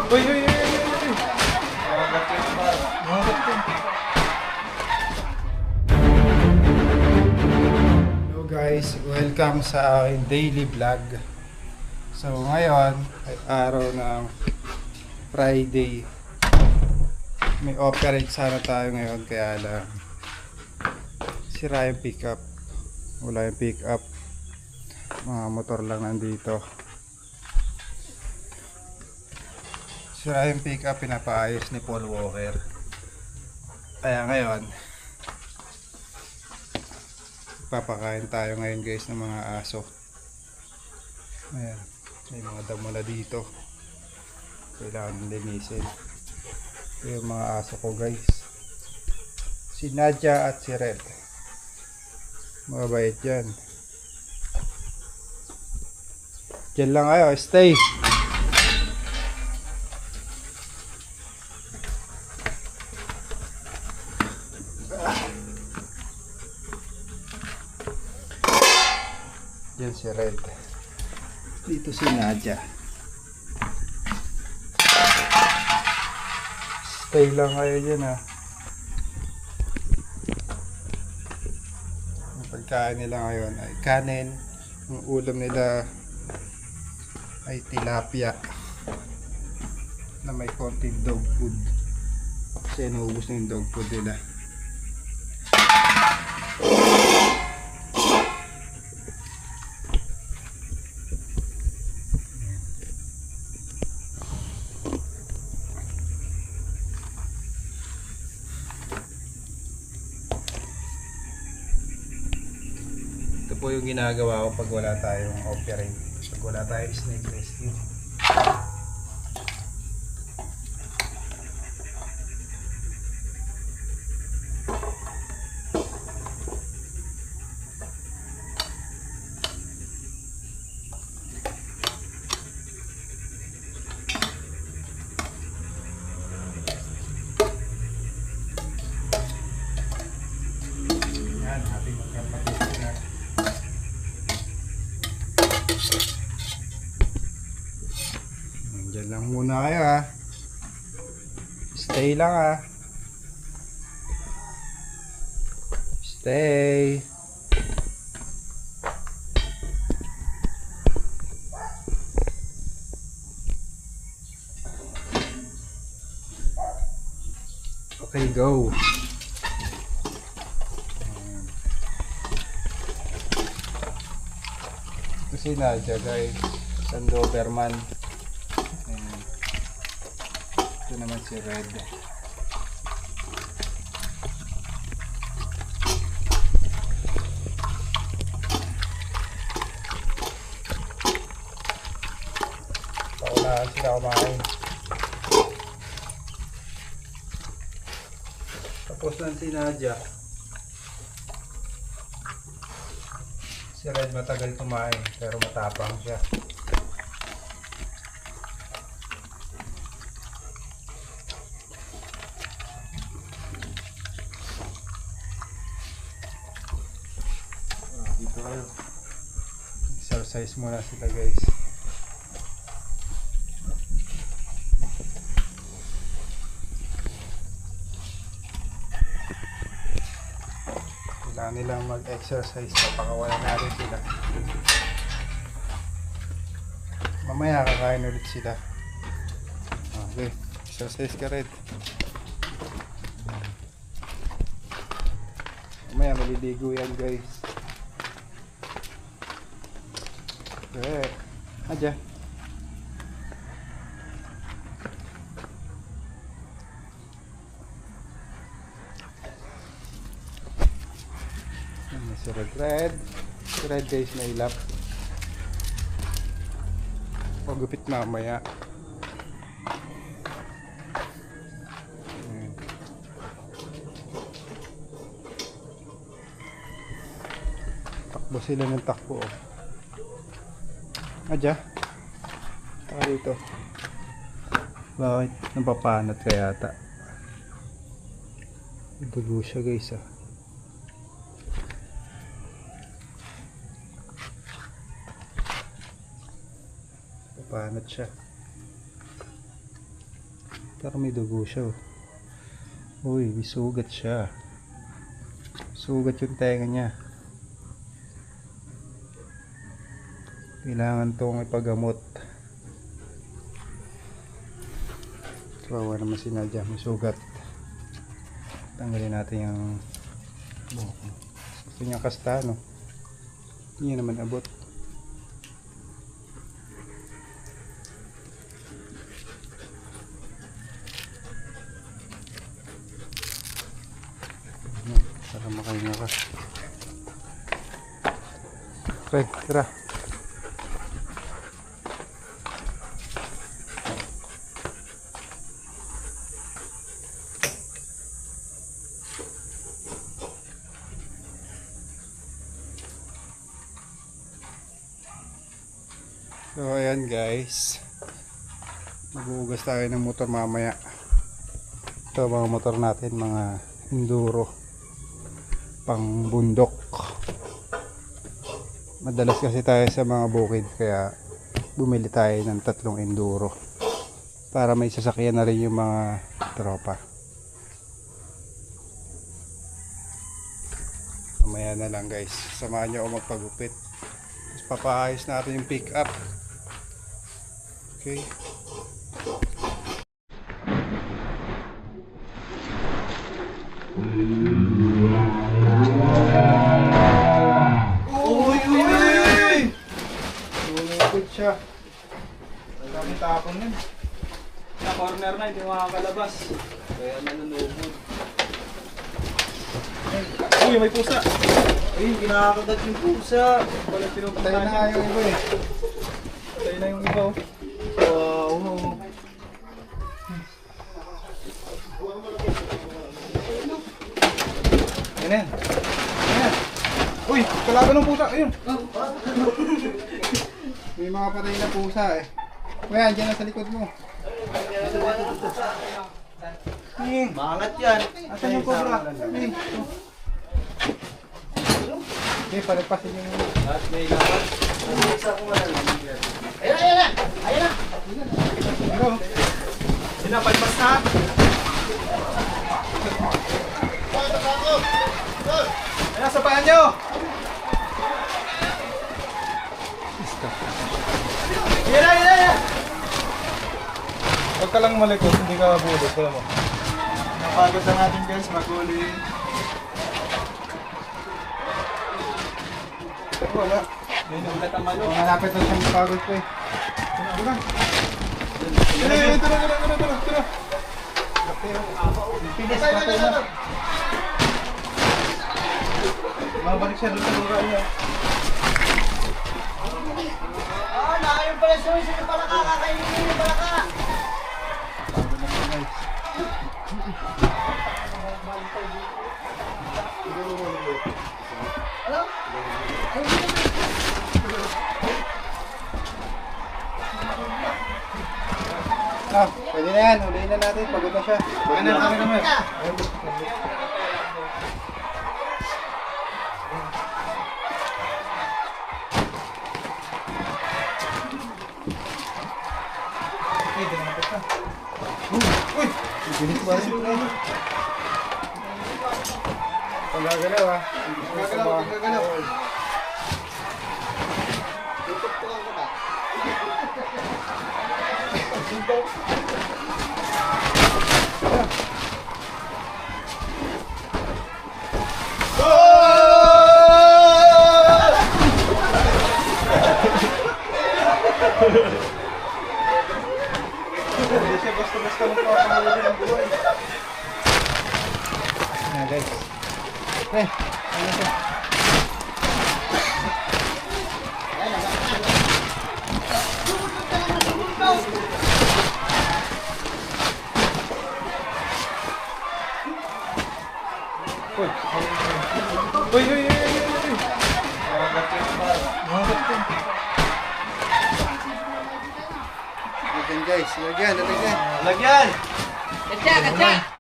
Uy, uy, uy, uy, uy. Magat yun. Hello guys, welcome sa aking daily vlog. So ngayon ay araw ng Friday. May operate sana tayo ngayon kaya lang sira yung pickup. Wala yung pickup. Mga motor lang nandito. Sira yung pickup, pinapaayos ni Paul Walker. Kaya ngayon papakain tayo ngayon guys ng mga aso. Ayan, may mga damo na dito. Kailangan linisin. Ito yung mga aso ko guys. Si Nadia at si Red. Mabait yan. Diyan lang kayo, stay. Diyan si Red. Dito si Nadia. Stay lang kayo dyan ha. Ang pagkain nila ngayon ay kanin. Ang ulam nila ay tilapia na may konting dog food. Kasi naubos na yung dog food nila. Ito po yung ginagawa ko pag wala tayong operate. Pag wala tayong snake rescue. Yan, happy magkapatid na. Diyan lang muna kayo ha. Stay lang ha. Stay. Okay, go. Ito si Nadia guys. Isang Doberman. Ayan. Ito naman si Red. Paunahan sila kumain. Tapos lang si Nadia. Si Red matagal kumain pero matapang siya. Dito kayo. Exercise muna sila guys. Kailangan nilang mag-exercise. Papakawalan natin sila. Mamaya kakain ulit sila. Okay. Exercise ka rin. Mamaya maliligo yan guys. Okay. Aja. Si Red. Si Red guys na ilap. Pagupit mamaya. Takbo sila ng takbo. Adya. Taka dito. Bakit? Napapanat ka yata. Dugo siya guys ah. Napapanat siya. Pero may dugo siya. Oh. Uy, may sugat siya. Sugat yung tenga niya. Kailangan tong ipagamot. Kawawa naman si Nadia, may sugat. Tanggalin natin yung buhok. Gusto niya kasta, no? Hindi niya naman abot. Para makahinga ka. Okay, tira. So ayan guys, maghuhugas tayo ng motor mamaya. Ito mga motor natin, mga enduro pang bundok. Madalas kasi tayo sa mga bukid, kaya bumili tayo ng 3 enduro para may sasakyan na rin yung mga tropa. Mamaya na lang guys, samahan nyo ako magpagupit. Tapos papaayos natin yung pick up. Okay. Uy! Lumipit siya. Ang tapon yun. Sa corner na, hindi makakalabas. Kaya nanunubod. Uy, may pusa! Uy, kinakagat yung pusa. Walang pinupunta Tayo na nga yung iba eh. Tayo na yung iba. Wow. Yan yan. Yan. Uy! Kalaban ng pusa. Ayun. May mga patay na pusa eh. Kuya, dyan na sa likod mo. Mangat yan. Asan yung cobra? Okay, palipasin yung... At may lakas. Ano? Sinapalpas na. Ayan, sa paan nyo. Yan. Huwag ka lang malikot, hindi ka mabulot. Kaya mo. Napagod na natin guys, maguli. Wala. May nulat ang malo. Malapit na siyang pagod ko eh. Ito na. Pinis pa tayo na. Mabalik siya doon sa lugar niya. Nakayon pala siya. Sino pala kakakainin niyo pala ka? Pwede na yan, huliin na natin, pagod na siya. Kami naman. Uy, dinapit na. Uy! Bilis ba rin? Pagagalaw ah. Pagagalaw. Tutok-tukan ko ba? Hindi siya basta-basta magpapahuli ng buhay. Ayan guys. Ano siya? Uy! Uy! Lagyan guys, lagyan. Lagyan! Katsa!